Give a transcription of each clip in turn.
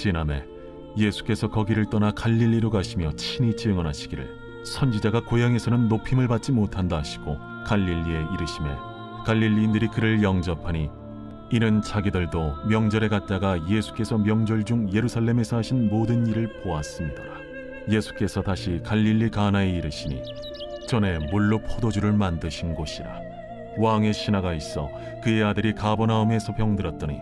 지남에 예수께서 거기를 떠나 갈릴리로 가시며 친히 증언하시기를 선지자가 고향에서는 높임을 받지 못한다 하시고 갈릴리에 이르시매 갈릴리인들이 그를 영접하니 이는 자기들도 명절에 갔다가 예수께서 명절 중 예루살렘에서 하신 모든 일을 보았음이더라. 예수께서 다시 갈릴리 가나에 이르시니 전에 물로 포도주를 만드신 곳이라. 왕의 신하가 있어 그의 아들이 가버나움에서 병들었더니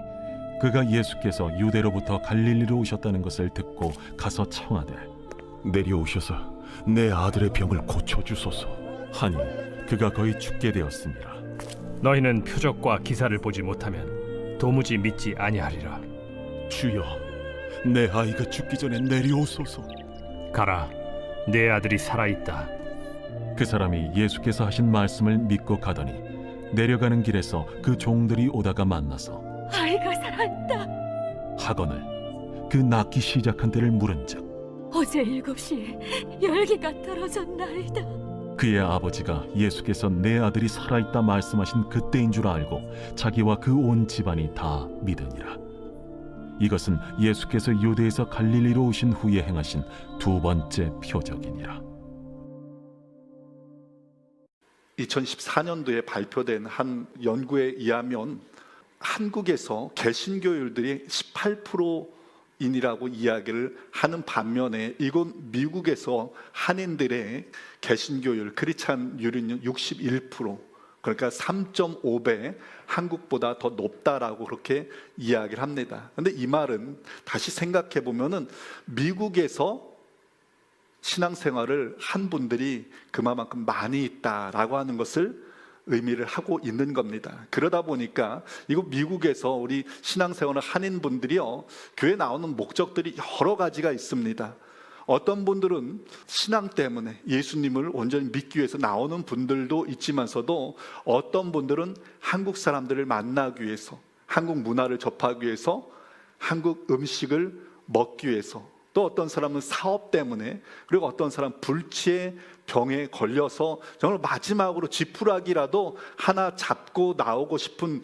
그가 예수께서 유대로부터 갈릴리로 오셨다는 것을 듣고 가서 청하되 내려오셔서 내 아들의 병을 고쳐주소서. 하니 그가 거의 죽게 되었습니다. 너희는 표적과 기사를 보지 못하면 도무지 믿지 아니하리라. 주여, 내 아이가 죽기 전에 내려오소서. 가라, 내 아들이 살아있다. 그 사람이 예수께서 하신 말씀을 믿고 가더니 내려가는 길에서 그 종들이 오다가 만나서 아이가 살아있다. 하거늘 그 낳기 시작한 때를 물은즉 어제 7시에 열기가 떨어졌나이다. 그의 아버지가 예수께서 내 아들이 살아있다 말씀하신 그때인 줄 알고 자기와 그 온 집안이 다 믿으니라. 이것은 예수께서 유대에서 갈릴리로 오신 후에 행하신 두 번째 표적이니라. 2014년도에 발표된 한 연구에 의하면 한국에서 개신교율들이 18%인이라고 이야기를 하는 반면에 이곳 미국에서 한인들의 개신교율, 크리스찬율은 61%, 그러니까 3.5배 한국보다 더 높다라고 그렇게 이야기를 합니다. 그런데 이 말은 다시 생각해 보면은 미국에서 신앙생활을 한 분들이 그만큼 많이 있다라고 하는 것을 의미를 하고 있는 겁니다. 그러다 보니까 이곳 미국에서 우리 신앙생활을 하는 분들이요, 교회 나오는 목적들이 여러 가지가 있습니다. 어떤 분들은 신앙 때문에 예수님을 온전히 믿기 위해서 나오는 분들도 있지만서도 어떤 분들은 한국 사람들을 만나기 위해서, 한국 문화를 접하기 위해서, 한국 음식을 먹기 위해서, 또 어떤 사람은 사업 때문에, 그리고 어떤 사람은 불치의 병에 걸려서 정말 마지막으로 지푸라기라도 하나 잡고 나오고 싶은,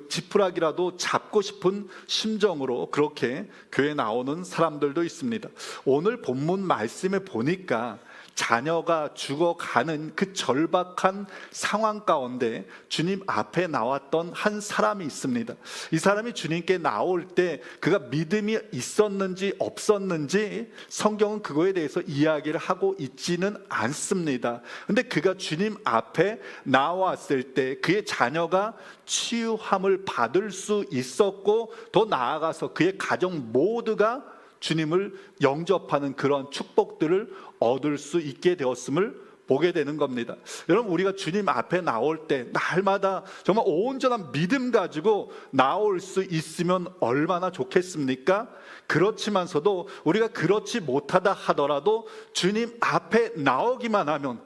지푸라기라도 잡고 싶은 심정으로 그렇게 교회에 나오는 사람들도 있습니다. 오늘 본문 말씀에 보니까 자녀가 죽어가는 그 절박한 상황 가운데 주님 앞에 나왔던 한 사람이 있습니다. 이 사람이 주님께 나올 때 그가 믿음이 있었는지 없었는지 성경은 그거에 대해서 이야기를 하고 있지는 않습니다. 근데 그가 주님 앞에 나왔을 때 그의 자녀가 치유함을 받을 수 있었고, 더 나아가서 그의 가정 모두가 주님을 영접하는 그런 축복들을 얻을 수 있게 되었음을 보게 되는 겁니다. 여러분, 우리가 주님 앞에 나올 때 날마다 정말 온전한 믿음 가지고 나올 수 있으면 얼마나 좋겠습니까? 그렇지만서도 우리가 그렇지 못하다 하더라도 주님 앞에 나오기만 하면,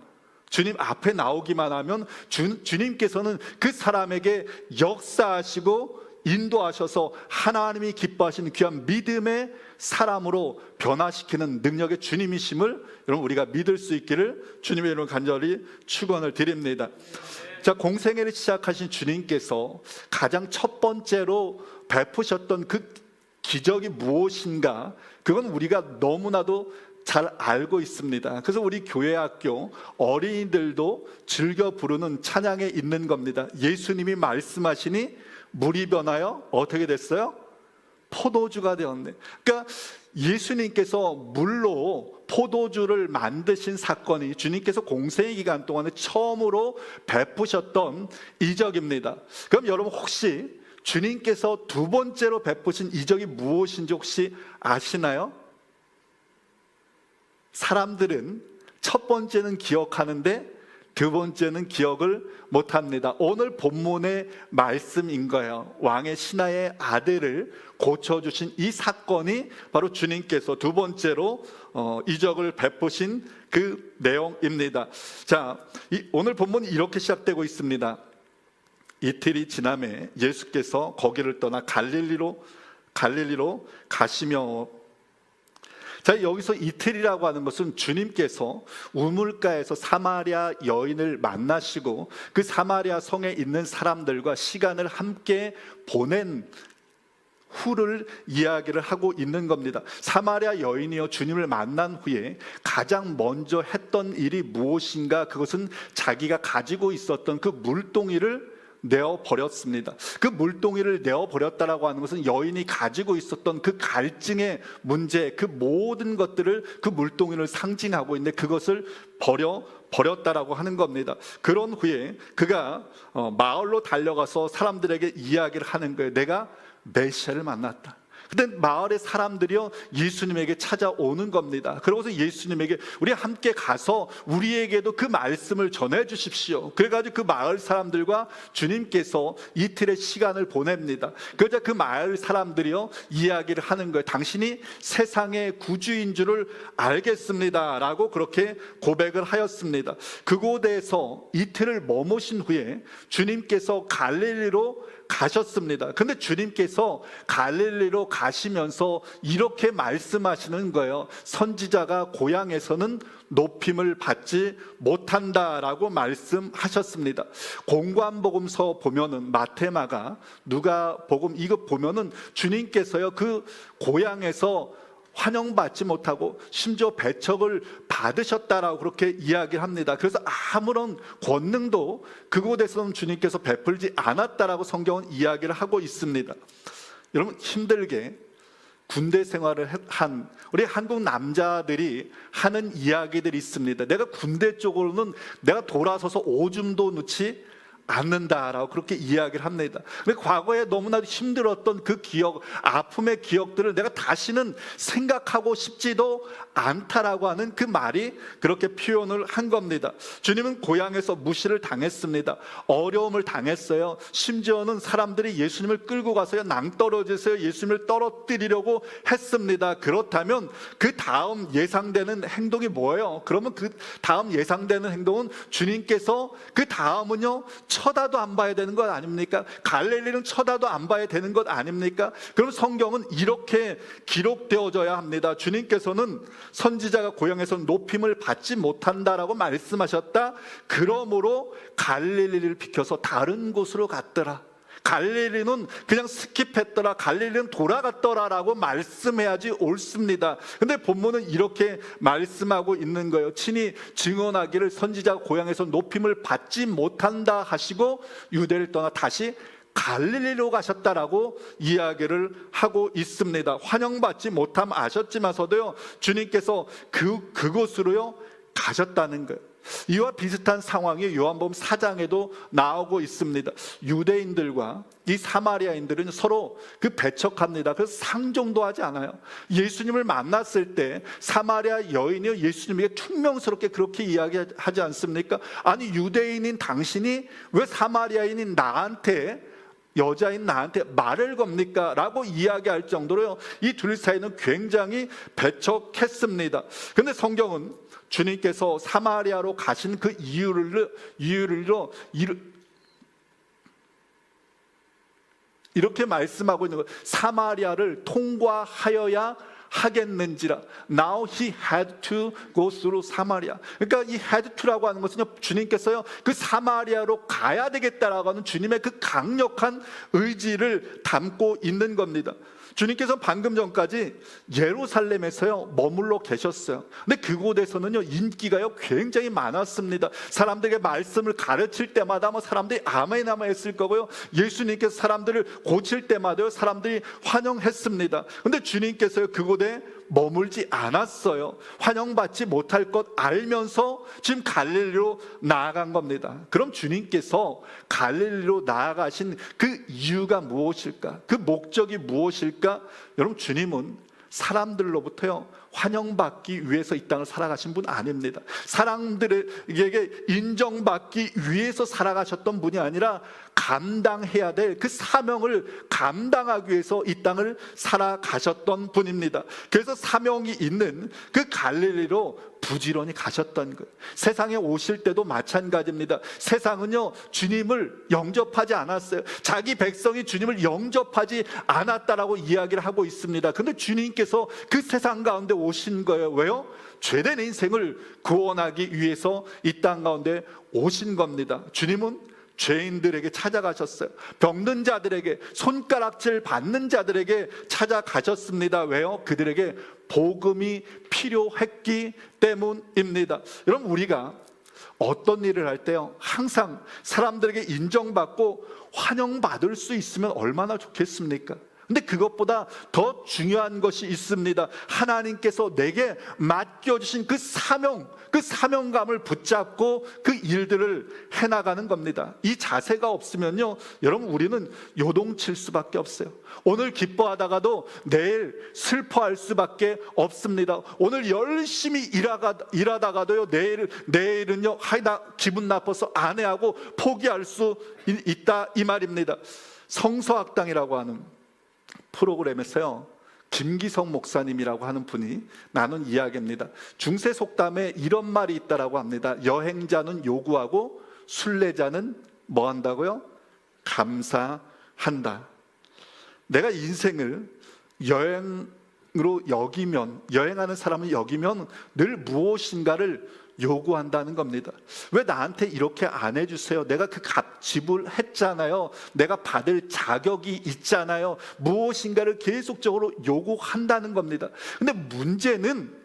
주님께서는 그 사람에게 역사하시고 인도하셔서 하나님이 기뻐하시는 귀한 믿음의 사람으로 변화시키는 능력의 주님이심을 여러분 우리가 믿을 수 있기를 주님의 이름으로 간절히 축원을 드립니다. 자, 공생애를 시작하신 주님께서 가장 첫 번째로 베푸셨던 그 기적이 무엇인가, 그건 우리가 너무나도 잘 알고 있습니다. 그래서 우리 교회학교 어린이들도 즐겨 부르는 찬양에 있는 겁니다. 예수님이 말씀하시니 물이 변하여 어떻게 됐어요? 포도주가 되었네. 그러니까 예수님께서 물로 포도주를 만드신 사건이 주님께서 공생의 기간 동안에 처음으로 베푸셨던 이적입니다. 그럼 여러분 혹시 주님께서 두 번째로 베푸신 이적이 무엇인지 혹시 아시나요? 사람들은 첫 번째는 기억하는데 두 번째는 기억을 못합니다. 오늘 본문의 말씀인 거예요. 왕의 신하의 아들을 고쳐주신 이 사건이 바로 주님께서 두 번째로 이적을 베푸신 그 내용입니다. 자, 오늘 본문이 이렇게 시작되고 있습니다. 이틀이 지남에 예수께서 거기를 떠나 갈릴리로 가시며, 자, 여기서 이틀이라고 하는 것은 주님께서 우물가에서 사마리아 여인을 만나시고 그 사마리아 성에 있는 사람들과 시간을 함께 보낸 후를 이야기를 하고 있는 겁니다. 사마리아 여인이요, 주님을 만난 후에 가장 먼저 했던 일이 무엇인가? 그것은 자기가 가지고 있었던 그 물동이를 내어버렸습니다. 그 물동이를 내어버렸다라고 하는 것은 여인이 가지고 있었던 그 갈증의 문제, 그 모든 것들을 그 물동이를 상징하고 있는데 그것을 버렸다라고 하는 겁니다. 그런 후에 그가 마을로 달려가서 사람들에게 이야기를 하는 거예요. 내가 메시아를 만났다. 근데 마을의 사람들이요, 예수님에게 찾아오는 겁니다. 그러고서 예수님에게 우리 함께 가서 우리에게도 그 말씀을 전해 주십시오. 그래가지고 그 마을 사람들과 주님께서 이틀의 시간을 보냅니다. 그러자 그 마을 사람들이요, 이야기를 하는 거예요. 당신이 세상의 구주인 줄을 알겠습니다 라고 그렇게 고백을 하였습니다. 그곳에서 이틀을 머무신 후에 주님께서 갈릴리로 가셨습니다. 근데 주님께서 갈릴리로 가시면서 이렇게 말씀하시는 거예요. 선지자가 고향에서는 높임을 받지 못한다라고 말씀하셨습니다. 공관복음서 보면은 마태마가 누가복음 이거 보면은 주님께서요, 그 고향에서 환영받지 못하고 심지어 배척을 받으셨다라고 그렇게 이야기를 합니다. 그래서 아무런 권능도 그곳에서는 주님께서 베풀지 않았다라고 성경은 이야기를 하고 있습니다. 여러분, 힘들게 군대 생활을 한 우리 한국 남자들이 하는 이야기들이 있습니다. 내가 군대 쪽으로는 내가 돌아서서 오줌도 넣지 않는다라고 그렇게 이야기를 합니다. 근데 과거에 너무나도 힘들었던 그 기억, 아픔의 기억들을 내가 다시는 생각하고 싶지도 않다라고 하는 그 말이 그렇게 표현을 한 겁니다. 주님은 고향에서 무시를 당했습니다. 어려움을 당했어요. 심지어는 사람들이 예수님을 끌고 가서요, 낭떠러지에서 예수님을 떨어뜨리려고 했습니다. 그렇다면 그 다음 예상되는 행동이 뭐예요? 그러면 그 다음 예상되는 행동은 주님께서 그 다음은요, 쳐다도 안 봐야 되는 것 아닙니까? 갈릴리는 쳐다도 안 봐야 되는 것 아닙니까? 그럼 성경은 이렇게 기록되어져야 합니다. 주님께서는 선지자가 고향에서 높임을 받지 못한다라고 말씀하셨다. 그러므로 갈릴리를 비켜서 다른 곳으로 갔더라. 갈릴리는 그냥 스킵했더라, 갈릴리는 돌아갔더라라고 말씀해야지 옳습니다. 근데 본문은 이렇게 말씀하고 있는 거예요. 친히 증언하기를 선지자가 고향에서 높임을 받지 못한다 하시고 유대를 떠나 다시 갈릴리로 가셨다라고 이야기를 하고 있습니다. 환영받지 못함 아셨지만서도요, 주님께서 그곳으로요 가셨다는 거예요. 이와 비슷한 상황이 요한복음 4장에도 나오고 있습니다. 유대인들과 이 사마리아인들은 서로 그 배척합니다. 그래서 상종도 하지 않아요. 예수님을 만났을 때 사마리아 여인이 예수님에게 퉁명스럽게 그렇게 이야기하지 않습니까? 아니, 유대인인 당신이 왜 사마리아인인 나한테, 여자인 나한테 말을 겁니까? 라고 이야기할 정도로요, 이 둘 사이는 굉장히 배척했습니다. 근데 성경은 주님께서 사마리아로 가신 그 이유를 이렇게 말씀하고 있는 거예요. 사마리아를 통과하여야 하겠는지라. Now he had to go through Samaria. 그러니까 이 had to라고 하는 것은요, 주님께서요 그 사마리아로 가야 되겠다라고 하는 주님의 그 강력한 의지를 담고 있는 겁니다. 주님께서 방금 전까지 예루살렘에서요 머물러 계셨어요. 근데 그곳에서는요 인기가요 굉장히 많았습니다. 사람들에게 말씀을 가르칠 때마다 사람들이 아멘아멘 했을 거고요, 예수님께서 사람들을 고칠 때마다요 사람들이 환영했습니다. 근데 주님께서요 그곳에 머물지 않았어요. 환영받지 못할 것 알면서 지금 갈릴리로 나아간 겁니다. 그럼 주님께서 갈릴리로 나아가신 그 이유가 무엇일까? 그 목적이 무엇일까? 여러분, 주님은 사람들로부터요 환영받기 위해서 이 땅을 살아가신 분 아닙니다. 사람들에게 인정받기 위해서 살아가셨던 분이 아니라 감당해야 될 그 사명을 감당하기 위해서 이 땅을 살아가셨던 분입니다. 그래서 사명이 있는 그 갈릴리로 부지런히 가셨던 거예요. 세상에 오실 때도 마찬가지입니다. 세상은요 주님을 영접하지 않았어요. 자기 백성이 주님을 영접하지 않았다라고 이야기를 하고 있습니다. 그런데 주님께서 그 세상 가운데 오신 거예요. 왜요? 죄된 인생을 구원하기 위해서 이 땅 가운데 오신 겁니다. 주님은 죄인들에게 찾아가셨어요. 병든 자들에게, 손가락질 받는 자들에게 찾아가셨습니다. 왜요? 그들에게 복음이 필요했기 때문입니다. 여러분, 우리가 어떤 일을 할 때요, 항상 사람들에게 인정받고 환영받을 수 있으면 얼마나 좋겠습니까? 근데 그것보다 더 중요한 것이 있습니다. 하나님께서 내게 맡겨주신 그 사명감을 붙잡고 그 일들을 해나가는 겁니다. 이 자세가 없으면요, 여러분, 우리는 요동칠 수밖에 없어요. 오늘 기뻐하다가도 내일 슬퍼할 수밖에 없습니다. 오늘 열심히 일하다가도요, 내일은요, 나 기분 나빠서 안 해 하고 포기할 수 있다, 이 말입니다. 성서학당이라고 하는 프로그램에서요, 김기성 목사님이라고 하는 분이 나눈 이야기입니다. 중세 속담에 이런 말이 있다라고 합니다. 여행자는 요구하고 순례자는 뭐 한다고요? 감사한다. 내가 인생을 여행으로 여기면, 여행하는 사람을 여기면 늘 무엇인가를 요구한다는 겁니다. 왜 나한테 이렇게 안 해주세요? 내가 그 값 지불했잖아요. 내가 받을 자격이 있잖아요. 무엇인가를 계속적으로 요구한다는 겁니다. 근데 문제는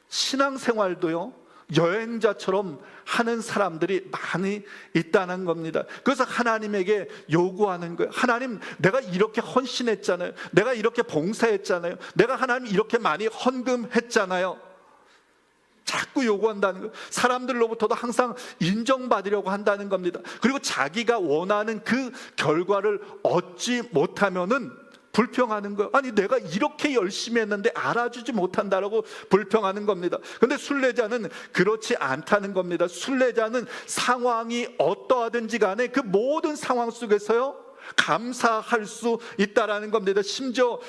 신앙생활도요, 여행자처럼 하는 사람들이 많이 있다는 겁니다. 그래서 하나님에게 요구하는 거예요. 하나님, 내가 이렇게 헌신했잖아요. 내가 이렇게 봉사했잖아요. 내가 하나님 이렇게 많이 헌금했잖아요. 자꾸 요구한다는 거예요. 사람들로부터도 항상 인정받으려고 한다는 겁니다. 그리고 자기가 원하는 그 결과를 얻지 못하면은 불평하는 거예요. 아니, 내가 이렇게 열심히 했는데 알아주지 못한다라고 불평하는 겁니다. 근데 순례자는 그렇지 않다는 겁니다. 순례자는 상황이 어떠하든지 간에 그 모든 상황 속에서요, 감사할 수 있다라는 겁니다. 심지어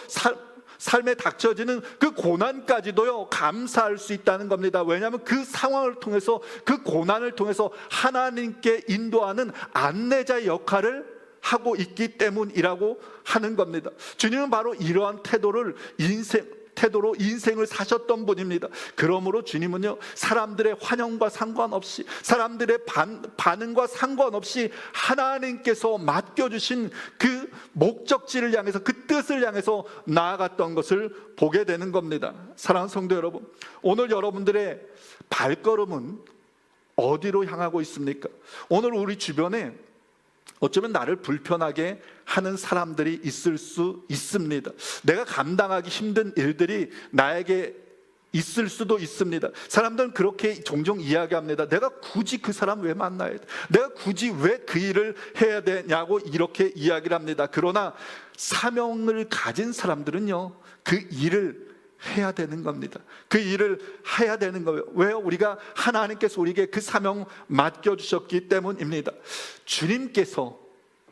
삶에 닥쳐지는 그 고난까지도요, 감사할 수 있다는 겁니다. 왜냐하면 그 상황을 통해서, 그 고난을 통해서 하나님께 인도하는 안내자의 역할을 하고 있기 때문이라고 하는 겁니다. 주님은 바로 이러한 태도로 인생을 사셨던 분입니다. 그러므로 주님은요, 사람들의 환영과 상관없이, 사람들의 반응과 상관없이 하나님께서 맡겨주신 그 목적지를 향해서, 그 뜻을 향해서 나아갔던 것을 보게 되는 겁니다. 사랑하는 성도 여러분, 오늘 여러분들의 발걸음은 어디로 향하고 있습니까? 오늘 우리 주변에 어쩌면 나를 불편하게 하는 사람들이 있을 수 있습니다. 내가 감당하기 힘든 일들이 나에게 있을 수도 있습니다. 사람들은 그렇게 종종 이야기합니다. 내가 굳이 그 사람 왜 만나야 돼? 내가 굳이 왜 그 일을 해야 되냐고 이렇게 이야기를 합니다. 그러나 사명을 가진 사람들은요, 그 일을 해야 되는 겁니다. 그 일을 해야 되는 거예요. 왜요? 우리가, 하나님께서 우리에게 그 사명 맡겨주셨기 때문입니다. 주님께서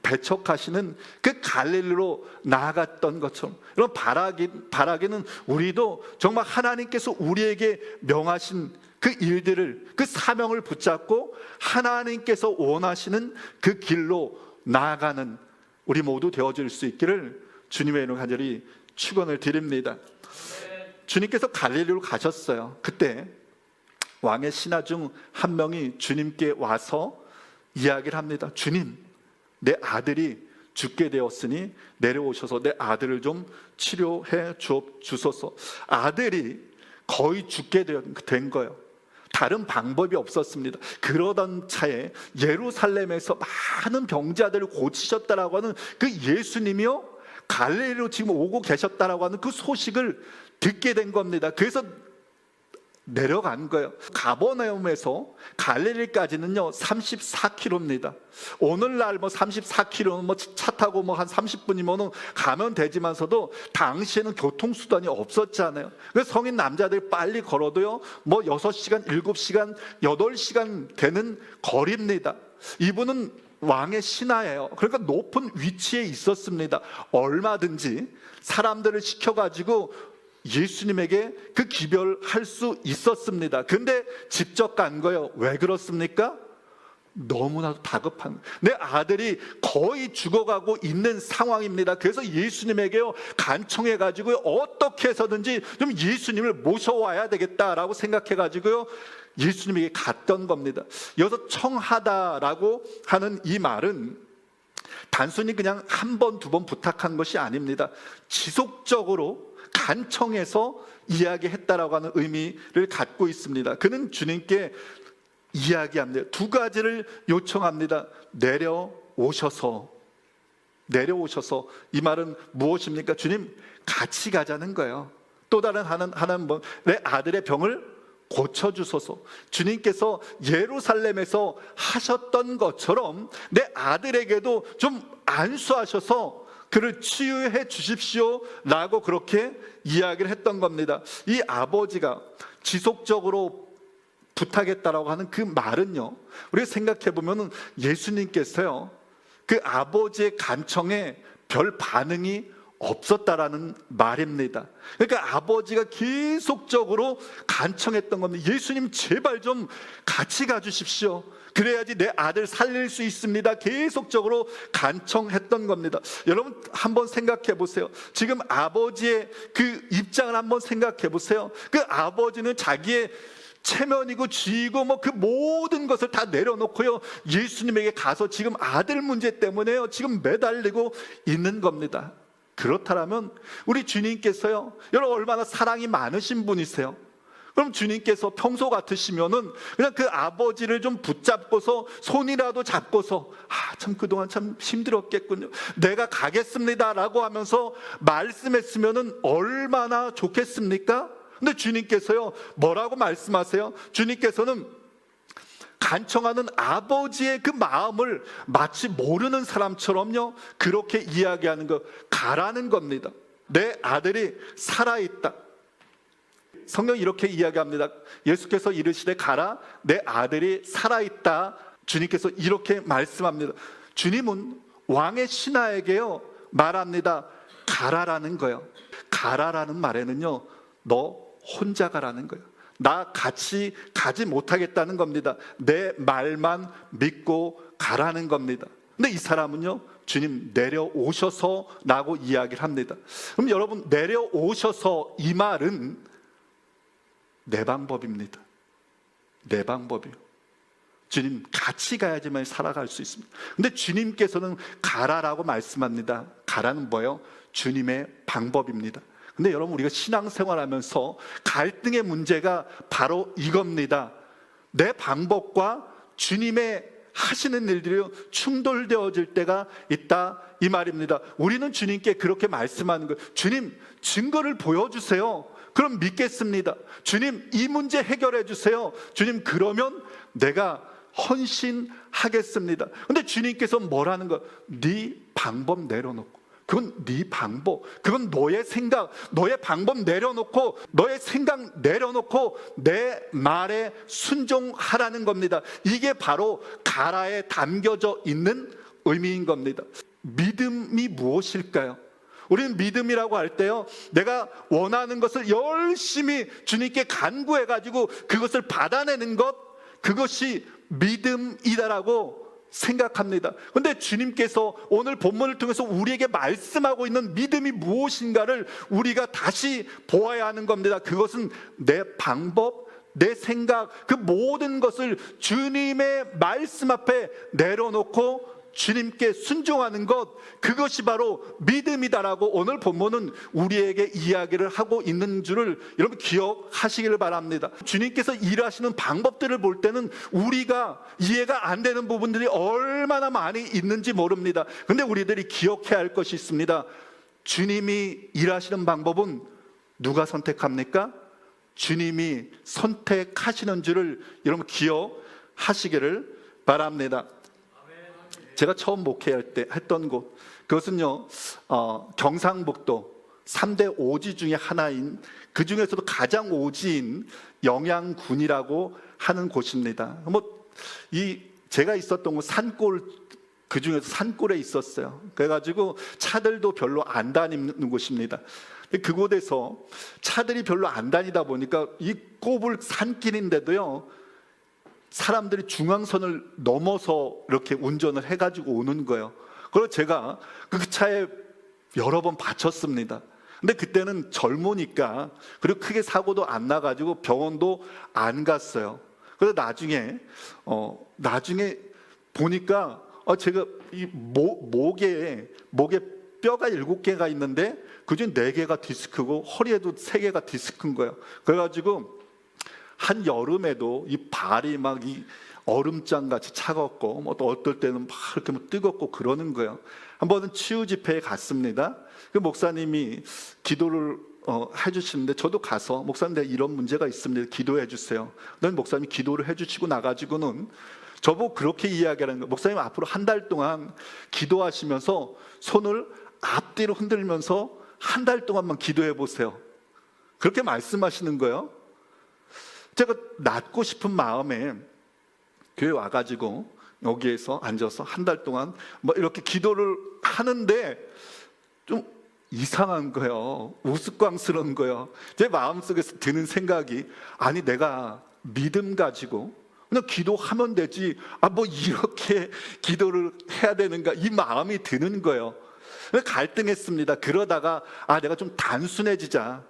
배척하시는 그 갈릴리로 나아갔던 것처럼, 여러분, 바라기는 우리도 정말 하나님께서 우리에게 명하신 그 일들을, 그 사명을 붙잡고 하나님께서 원하시는 그 길로 나아가는 우리 모두 되어질 수 있기를 주님의 이름 간절히 축원을 드립니다. 주님께서 갈릴리로 가셨어요. 그때 왕의 신하 중 한 명이 주님께 와서 이야기를 합니다. 주님, 내 아들이 죽게 되었으니 내려오셔서 내 아들을 좀 치료해 주소서. 아들이 거의 죽게 된 거예요. 다른 방법이 없었습니다. 그러던 차에 예루살렘에서 많은 병자들을 고치셨다라고 하는 그 예수님이요, 갈릴리로 지금 오고 계셨다라고 하는 그 소식을 듣게 된 겁니다. 그래서 내려간 거예요. 가버나움에서 갈릴리까지는요 34km입니다. 오늘날 34km는 차 타고 한 30분이면 가면 되지만서도 당시에는 교통수단이 없었잖아요. 그래서 성인 남자들이 빨리 걸어도요 6시간, 7시간, 8시간 되는 거리입니다. 이분은 왕의 신하예요. 그러니까 높은 위치에 있었습니다. 얼마든지 사람들을 시켜가지고 예수님에게 그 기별할 수 있었습니다. 근데 직접 간 거예요. 왜 그렇습니까? 너무나도 다급한, 내 아들이 거의 죽어가고 있는 상황입니다. 그래서 예수님에게요 간청해가지고 어떻게 해서든지 좀 예수님을 모셔와야 되겠다라고 생각해가지고요 예수님에게 갔던 겁니다. 여기서 청하다라고 하는 이 말은 단순히 그냥 한 번, 두 번 부탁한 것이 아닙니다. 지속적으로 간청해서 이야기했다라고 하는 의미를 갖고 있습니다. 그는 주님께 이야기합니다. 두 가지를 요청합니다. 내려오셔서. 이 말은 무엇입니까? 주님 같이 가자는 거예요. 또 다른 하나는 뭐, 내 아들의 병을 고쳐주소서. 주님께서 예루살렘에서 하셨던 것처럼 내 아들에게도 좀 안수하셔서 그를 치유해 주십시오 라고 그렇게 이야기를 했던 겁니다. 이 아버지가 지속적으로 부탁했다라고 하는 그 말은요, 우리가 생각해 보면은 예수님께서요 그 아버지의 간청에 별 반응이 없었다라는 말입니다. 그러니까 아버지가 계속적으로 간청했던 겁니다. 예수님 제발 좀 같이 가주십시오. 그래야지 내 아들 살릴 수 있습니다. 계속적으로 간청했던 겁니다. 여러분 한번 생각해 보세요. 지금 아버지의 그 입장을 한번 생각해 보세요. 그 아버지는 자기의 체면이고 지위고 뭐 그 모든 것을 다 내려놓고요 예수님에게 가서 지금 아들 문제 때문에요 지금 매달리고 있는 겁니다. 그렇다면 우리 주님께서요, 여러분 얼마나 사랑이 많으신 분이세요? 그럼 주님께서 평소 같으시면은 그냥 그 아버지를 좀 붙잡고서 손이라도 잡고서 참 그동안 참 힘들었겠군요. 내가 가겠습니다라고 하면서 말씀했으면은 얼마나 좋겠습니까? 근데 주님께서요 뭐라고 말씀하세요? 주님께서는 간청하는 아버지의 그 마음을 마치 모르는 사람처럼요 그렇게 이야기하는 거, 가라는 겁니다. 내 아들이 살아있다. 성경 이렇게 이야기합니다. 예수께서 이르시되 가라, 내 아들이 살아있다. 주님께서 이렇게 말씀합니다. 주님은 왕의 신하에게요 말합니다. 가라라는 거예요. 가라라는 말에는요 너 혼자 가라는 거예요. 나 같이 가지 못하겠다는 겁니다. 내 말만 믿고 가라는 겁니다. 근데 이 사람은요 주님 내려오셔서 라고 이야기를 합니다. 그럼 여러분 내려오셔서 이 말은 내 방법입니다. 내 방법이요. 주님 같이 가야지만 살아갈 수 있습니다. 근데 주님께서는 가라라고 말씀합니다. 가라는 뭐예요? 주님의 방법입니다. 근데 여러분 우리가 신앙생활하면서 갈등의 문제가 바로 이겁니다. 내 방법과 주님의 하시는 일들이 충돌되어질 때가 있다 이 말입니다. 우리는 주님께 그렇게 말씀하는 거예요. 주님 증거를 보여주세요. 그럼 믿겠습니다. 주님 이 문제 해결해 주세요. 주님 그러면 내가 헌신하겠습니다. 근데 주님께서 뭐라는 거예요? 네 방법 내려놓고, 그건 네 방법, 그건 너의 생각, 너의 방법 내려놓고, 너의 생각 내려놓고 내 말에 순종하라는 겁니다. 이게 바로 가라에 담겨져 있는 의미인 겁니다. 믿음이 무엇일까요? 우리는 믿음이라고 할 때요 내가 원하는 것을 열심히 주님께 간구해가지고 그것을 받아내는 것, 그것이 믿음이다라고 생각합니다. 그런데 주님께서 오늘 본문을 통해서 우리에게 말씀하고 있는 믿음이 무엇인가를 우리가 다시 보아야 하는 겁니다. 그것은 내 방법, 내 생각, 그 모든 것을 주님의 말씀 앞에 내려놓고 주님께 순종하는 것, 그것이 바로 믿음이다라고 오늘 본문은 우리에게 이야기를 하고 있는 줄을 여러분 기억하시기를 바랍니다. 주님께서 일하시는 방법들을 볼 때는 우리가 이해가 안 되는 부분들이 얼마나 많이 있는지 모릅니다. 그런데 우리들이 기억해야 할 것이 있습니다. 주님이 일하시는 방법은 누가 선택합니까? 주님이 선택하시는 줄을 여러분 기억하시기를 바랍니다. 제가 처음 목회할 때 했던 곳, 그것은요 경상북도 3대 오지 중에 하나인, 그 중에서도 가장 오지인 영양군이라고 하는 곳입니다. 제가 있었던 곳 산골, 그 중에서 산골에 있었어요. 그래가지고 차들도 별로 안 다니는 곳입니다. 그곳에서 차들이 별로 안 다니다 보니까 이 꼽을 산길인데도요 사람들이 중앙선을 넘어서 이렇게 운전을 해가지고 오는 거예요. 그래서 제가 그 차에 여러 번 받쳤습니다. 근데 그때는 젊으니까, 그리고 크게 사고도 안 나가지고 병원도 안 갔어요. 그래서 나중에 보니까 제가 이 목에 뼈가 7개가 있는데 그중 4개가 디스크고 허리에도 3개가 디스크인 거예요. 그래가지고 한 여름에도 이 발이 막 이 얼음장 같이 차갑고 뭐 또 어떨 때는 막 이렇게 뭐 뜨겁고 그러는 거예요. 한 번은 치유 집회에 갔습니다. 그 목사님이 기도를 해주시는데 저도 가서 목사님 내가 이런 문제가 있습니다. 기도해 주세요. 그다음에 목사님이 기도를 해주시고 나가지고는 저보고 그렇게 이야기하는 거예요. 목사님 앞으로 한 달 동안 기도하시면서 손을 앞뒤로 흔들면서 한 달 동안만 기도해 보세요. 그렇게 말씀하시는 거예요. 제가 낫고 싶은 마음에 교회 와가지고 여기에서 앉아서 한 달 동안 뭐 이렇게 기도를 하는데 좀 이상한 거예요. 우스꽝스러운 거예요. 제 마음속에서 드는 생각이, 아니 내가 믿음 가지고 그냥 기도하면 되지, 뭐 이렇게 기도를 해야 되는가, 이 마음이 드는 거예요. 갈등했습니다. 그러다가 내가 좀 단순해지자,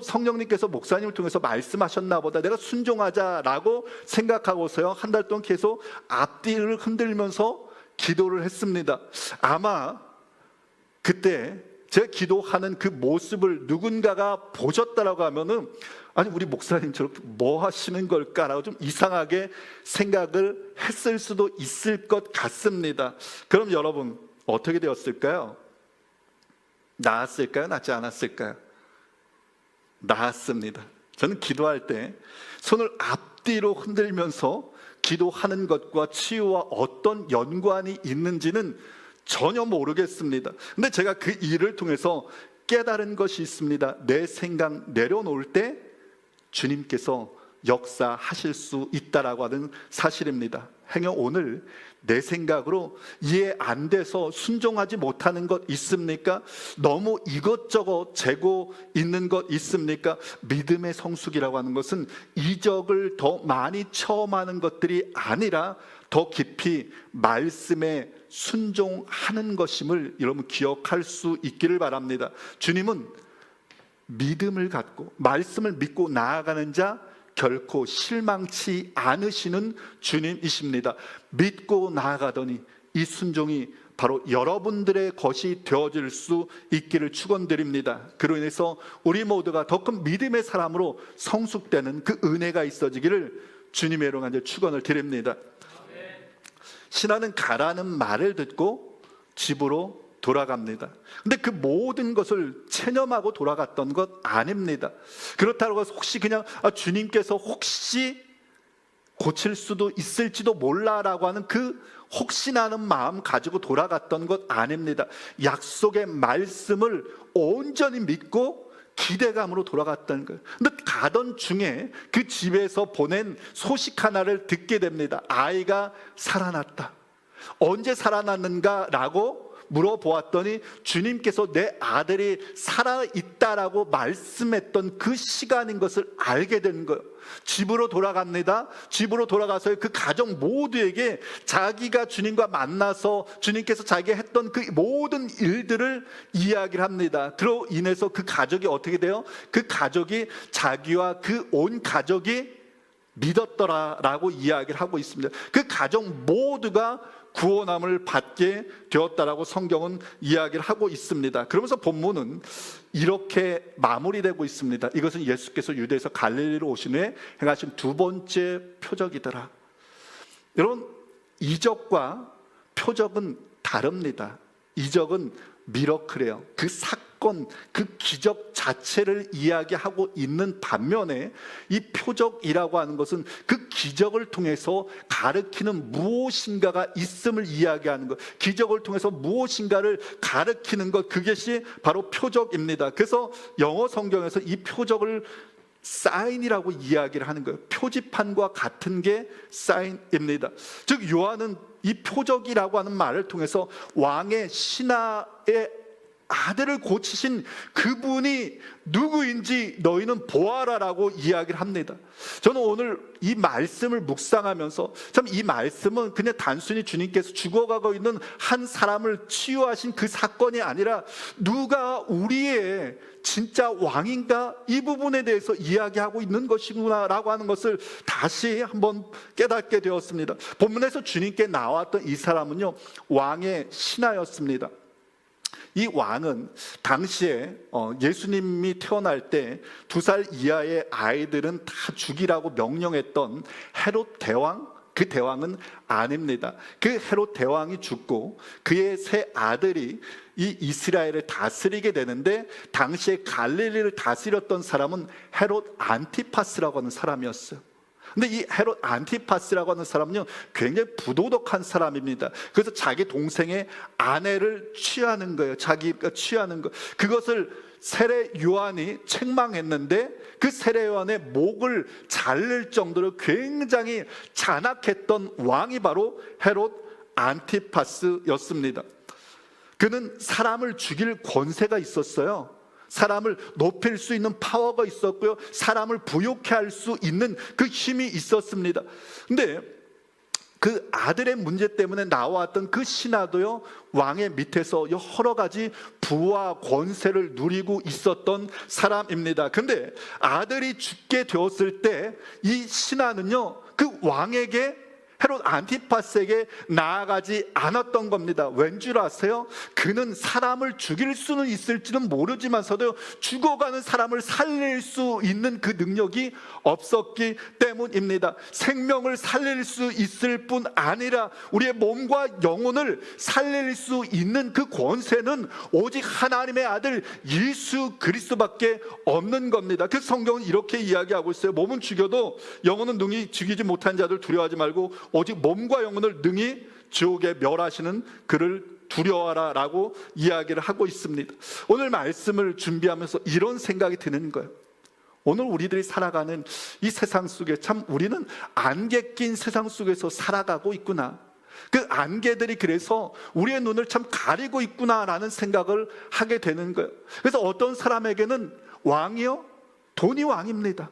성령님께서 목사님을 통해서 말씀하셨나 보다, 내가 순종하자라고 생각하고서요 한 달 동안 계속 앞뒤를 흔들면서 기도를 했습니다. 아마 그때 제가 기도하는 그 모습을 누군가가 보셨다라고 하면은, 아니 우리 목사님 저렇게 뭐 하시는 걸까라고 좀 이상하게 생각을 했을 수도 있을 것 같습니다. 그럼 여러분 어떻게 되었을까요? 나았을까요? 낫지 않았을까요? 나았습니다. 저는 기도할 때 손을 앞뒤로 흔들면서 기도하는 것과 치유와 어떤 연관이 있는지는 전혀 모르겠습니다. 근데 제가 그 일을 통해서 깨달은 것이 있습니다. 내 생각 내려놓을 때 주님께서 역사하실 수 있다라고 하는 사실입니다. 행여 오늘 내 생각으로 이해 안 돼서 순종하지 못하는 것 있습니까? 너무 이것저것 재고 있는 것 있습니까? 믿음의 성숙이라고 하는 것은 이적을 더 많이 체험하는 것들이 아니라 더 깊이 말씀에 순종하는 것임을 여러분 기억할 수 있기를 바랍니다. 주님은 믿음을 갖고 말씀을 믿고 나아가는 자 결코 실망치 않으시는 주님이십니다. 믿고 나아가더니 이 순종이 바로 여러분들의 것이 되어질 수 있기를 축원드립니다. 그로 인해서 우리 모두가 더 큰 믿음의 사람으로 성숙되는 그 은혜가 있어지기를 주님의 이름으로 간절히 축원을 드립니다. 신하는 가라는 말을 듣고 집으로 돌아갑니다. 근데 그 모든 것을 체념하고 돌아갔던 것 아닙니다. 그렇다고 해서 혹시 그냥 주님께서 혹시 고칠 수도 있을지도 몰라라고 하는 그 혹시나는 마음 가지고 돌아갔던 것 아닙니다. 약속의 말씀을 온전히 믿고 기대감으로 돌아갔던 거예요. 근데 가던 중에 그 집에서 보낸 소식 하나를 듣게 됩니다. 아이가 살아났다. 언제 살아났는가라고 물어보았더니 주님께서 내 아들이 살아있다라고 말씀했던 그 시간인 것을 알게 된 거예요. 집으로 돌아갑니다. 집으로 돌아가서 그 가정 모두에게 자기가 주님과 만나서 주님께서 자기가 했던 그 모든 일들을 이야기를 합니다. 그로 인해서 그 가족이 어떻게 돼요? 그 가족이 자기와 그 온 가족이 믿었더라라고 이야기를 하고 있습니다. 그 가족 모두가 구원함을 받게 되었다라고 성경은 이야기를 하고 있습니다. 그러면서 본문은 이렇게 마무리되고 있습니다. 이것은 예수께서 유대에서 갈릴리로 오신 후에 행하신 두 번째 표적이더라. 여러분, 이적과 표적은 다릅니다. 이적은 미러클이에요. 그 사건, 그 기적 자체를 이야기하고 있는 반면에 이 표적이라고 하는 것은 그 기적을 통해서 가르치는 무엇인가가 있음을 이야기하는 것, 기적을 통해서 무엇인가를 가르치는 것, 그것이 바로 표적입니다. 그래서 영어 성경에서 이 표적을 사인이라고 이야기를 하는 거예요. 표지판과 같은 게 사인입니다. 즉 요한은 이 표적이라고 하는 말을 통해서 왕의 신하의 아들을 고치신 그분이 누구인지 너희는 보아라라고 이야기를 합니다. 저는 오늘 이 말씀을 묵상하면서 참 이 말씀은 그냥 단순히 주님께서 죽어가고 있는 한 사람을 치유하신 그 사건이 아니라 누가 우리의 진짜 왕인가, 이 부분에 대해서 이야기하고 있는 것이구나라고 하는 것을 다시 한번 깨닫게 되었습니다. 본문에서 주님께 나왔던 이 사람은요, 왕의 신하였습니다. 이 왕은 당시에 예수님이 태어날 때 2살 이하의 아이들은 다 죽이라고 명령했던 헤롯 대왕, 그 대왕은 아닙니다. 그 헤롯 대왕이 죽고 그의 세 아들이 이 이스라엘을 다스리게 되는데, 당시에 갈릴리를 다스렸던 사람은 헤롯 안티파스라고 하는 사람이었어요. 근데 이 헤롯 안티파스라고 하는 사람은요, 굉장히 부도덕한 사람입니다. 그래서 자기 동생의 아내를 취하는 거예요. 자기가 취하는 거. 그것을 세례 요한이 책망했는데, 그 세례 요한의 목을 자를 정도로 굉장히 잔악했던 왕이 바로 헤롯 안티파스였습니다. 그는 사람을 죽일 권세가 있었어요. 사람을 높일 수 있는 파워가 있었고요, 사람을 부욕해 할 수 있는 그 힘이 있었습니다. 근데 그 아들의 문제 때문에 나왔던 그 신하도요, 왕의 밑에서 여러 가지 부와 권세를 누리고 있었던 사람입니다. 근데 아들이 죽게 되었을 때 이 신하는요, 그 왕에게, 헤롯 안티파스에게 나아가지 않았던 겁니다. 왠 줄 아세요? 그는 사람을 죽일 수는 있을지는 모르지만서도 죽어가는 사람을 살릴 수 있는 그 능력이 없었기 때문입니다. 생명을 살릴 수 있을 뿐 아니라 우리의 몸과 영혼을 살릴 수 있는 그 권세는 오직 하나님의 아들 예수 그리스도밖에 없는 겁니다. 그 성경은 이렇게 이야기하고 있어요. 몸은 죽여도 영혼은 능히 죽이지 못한 자들 두려워하지 말고 오직 몸과 영혼을 능히 지옥에 멸하시는 그를 두려워하라 라고 이야기를 하고 있습니다. 오늘 말씀을 준비하면서 이런 생각이 드는 거예요. 오늘 우리들이 살아가는 이 세상 속에 참 우리는 안개 낀 세상 속에서 살아가고 있구나, 그 안개들이 그래서 우리의 눈을 참 가리고 있구나라는 생각을 하게 되는 거예요. 그래서 어떤 사람에게는 왕이요, 돈이 왕입니다.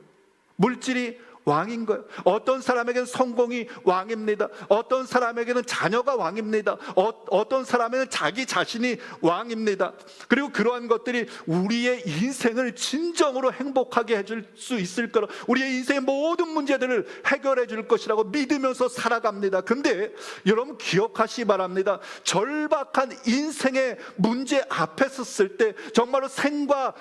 물질이 왕인 거예요. 어떤 사람에게는 성공이 왕입니다. 어떤 사람에게는 자녀가 왕입니다. 어떤 사람에게는 자기 자신이 왕입니다. 그리고 그러한 것들이 우리의 인생을 진정으로 행복하게 해줄 수 있을 거라, 우리의 인생의 모든 문제들을 해결해 줄 것이라고 믿으면서 살아갑니다. 근데 여러분 기억하시기 바랍니다. 절박한 인생의 문제 앞에 섰을 때, 정말로 생과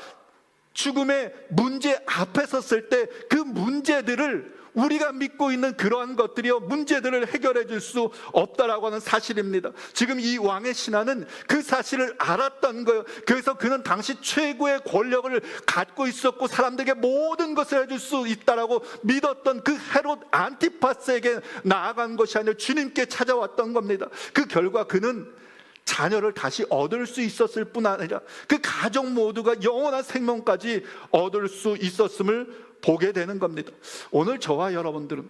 죽음의 문제 앞에 섰을 때 그 문제들을, 우리가 믿고 있는 그러한 것들이요, 문제들을 해결해 줄 수 없다라고 하는 사실입니다. 지금 이 왕의 신하는 그 사실을 알았던 거예요. 그래서 그는 당시 최고의 권력을 갖고 있었고 사람들에게 모든 것을 해줄 수 있다라고 믿었던 그 헤롯 안티파스에게 나아간 것이 아니라 주님께 찾아왔던 겁니다. 그 결과 그는 자녀를 다시 얻을 수 있었을 뿐 아니라 그 가족 모두가 영원한 생명까지 얻을 수 있었음을 보게 되는 겁니다. 오늘 저와 여러분들은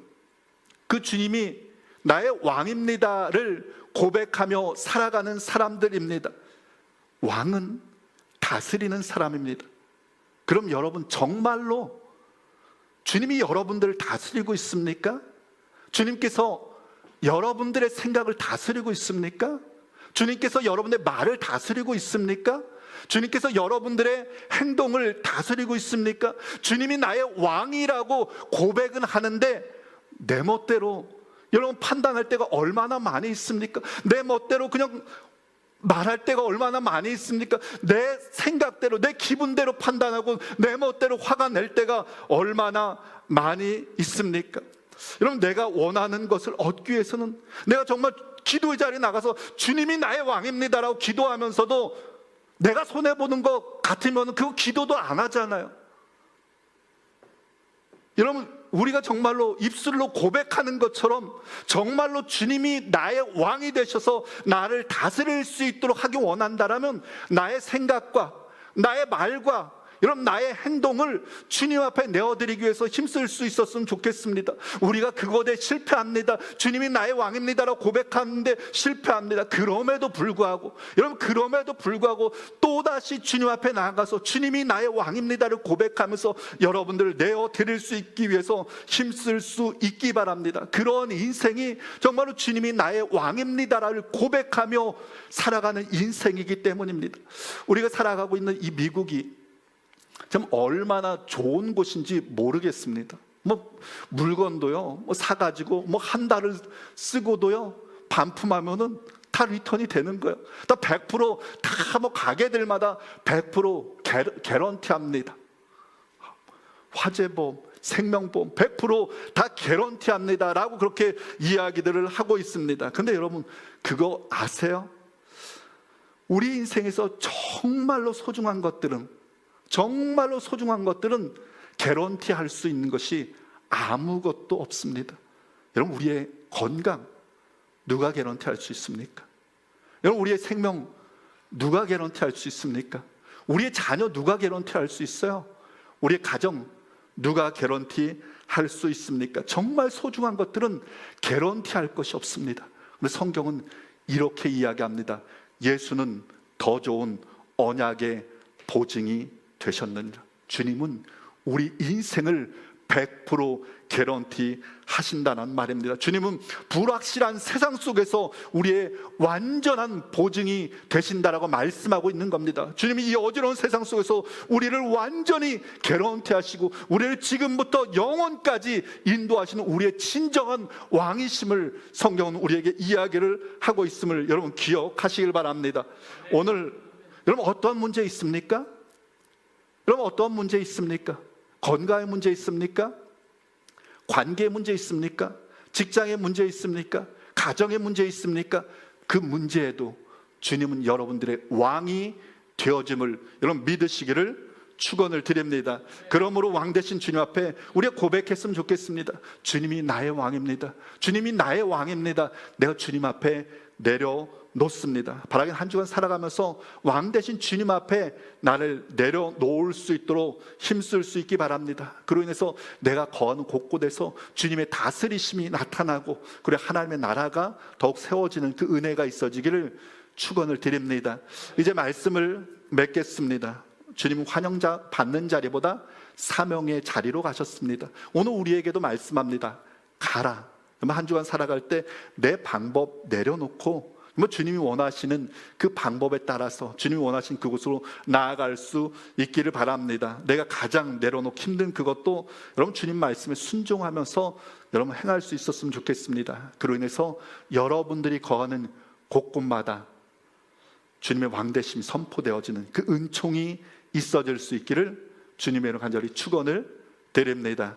그 주님이 나의 왕입니다를 고백하며 살아가는 사람들입니다. 왕은 다스리는 사람입니다. 그럼 여러분 정말로 주님이 여러분들을 다스리고 있습니까? 주님께서 여러분들의 생각을 다스리고 있습니까? 주님께서 여러분의 말을 다스리고 있습니까? 주님께서 여러분들의 행동을 다스리고 있습니까? 주님이 나의 왕이라고 고백은 하는데 내 멋대로 여러분 판단할 때가 얼마나 많이 있습니까? 내 멋대로 그냥 말할 때가 얼마나 많이 있습니까? 내 생각대로, 내 기분대로 판단하고 내 멋대로 화가 낼 때가 얼마나 많이 있습니까? 여러분, 내가 원하는 것을 얻기 위해서는 내가 정말 기도의 자리에 나가서 주님이 나의 왕입니다라고 기도하면서도 내가 손해보는 것 같으면 그거 기도도 안 하잖아요. 여러분, 우리가 정말로 입술로 고백하는 것처럼 정말로 주님이 나의 왕이 되셔서 나를 다스릴 수 있도록 하기 원한다라면 나의 생각과 나의 말과 여러분, 나의 행동을 주님 앞에 내어드리기 위해서 힘쓸 수 있었으면 좋겠습니다. 우리가 그것에 실패합니다. 주님이 나의 왕입니다라고 고백하는데 실패합니다. 그럼에도 불구하고, 여러분, 그럼에도 불구하고 또다시 주님 앞에 나아가서 주님이 나의 왕입니다를 고백하면서 여러분들을 내어드릴 수 있기 위해서 힘쓸 수 있기 바랍니다. 그런 인생이 정말로 주님이 나의 왕입니다를 고백하며 살아가는 인생이기 때문입니다. 우리가 살아가고 있는 이 미국이 참 얼마나 좋은 곳인지 모르겠습니다. 뭐 물건도요, 뭐 사가지고 뭐 한 달을 쓰고도요, 반품하면은 다 리턴이 되는 거예요. 다 100% 다 뭐 가게들마다 100% 개런티합니다. 화재보험, 생명보험 100% 다 개런티합니다라고 그렇게 이야기들을 하고 있습니다. 근데 여러분, 그거 아세요? 우리 인생에서 정말로 소중한 것들은 개런티할 수 있는 것이 아무것도 없습니다. 여러분, 우리의 건강 누가 개런티할 수 있습니까? 여러분, 우리의 생명 누가 개런티할 수 있습니까? 우리의 자녀 누가 개런티할 수 있어요? 우리의 가정 누가 개런티할 수 있습니까? 정말 소중한 것들은 개런티할 것이 없습니다. 그런데 성경은 이렇게 이야기합니다. 예수는 더 좋은 언약의 보증이 되셨느니라. 주님은 우리 인생을 100% 개런티 하신다는 말입니다. 주님은 불확실한 세상 속에서 우리의 완전한 보증이 되신다라고 말씀하고 있는 겁니다. 주님이 이 어지러운 세상 속에서 우리를 완전히 개런티 하시고 우리를 지금부터 영원까지 인도하시는 우리의 진정한 왕이심을 성경은 우리에게 이야기를 하고 있음을 여러분 기억하시길 바랍니다. 오늘 여러분, 어떠한 문제 있습니까? 여러분, 어떠한 문제 있습니까? 건강의 문제 있습니까? 관계의 문제 있습니까? 직장의 문제 있습니까? 가정의 문제 있습니까? 그 문제에도 주님은 여러분들의 왕이 되어짐을 여러분 믿으시기를 축원을 드립니다. 그러므로 왕 되신 주님 앞에 우리가 고백했으면 좋겠습니다. 주님이 나의 왕입니다. 주님이 나의 왕입니다. 내가 주님 앞에 내려놓습니다. 바라긴 한 주간 살아가면서 왕 되신 주님 앞에 나를 내려놓을 수 있도록 힘쓸 수 있기 바랍니다. 그로 인해서 내가 거하는 곳곳에서 주님의 다스리심이 나타나고 그리고 하나님의 나라가 더욱 세워지는 그 은혜가 있어지기를 축원을 드립니다. 이제 말씀을 맺겠습니다. 주님은 환영자 받는 자리보다 사명의 자리로 가셨습니다. 오늘 우리에게도 말씀합니다. 가라. 한 주간 살아갈 때 내 방법 내려놓고 주님이 원하시는 그 방법에 따라서 주님이 원하시는 그곳으로 나아갈 수 있기를 바랍니다. 내가 가장 내려놓기 힘든 그것도 여러분 주님 말씀에 순종하면서 여러분 행할 수 있었으면 좋겠습니다. 그로 인해서 여러분들이 거하는 곳곳마다 주님의 왕되심이 선포되어지는 그 은총이 있어질 수 있기를 주님의 이름으로 간절히 축원을 드립니다.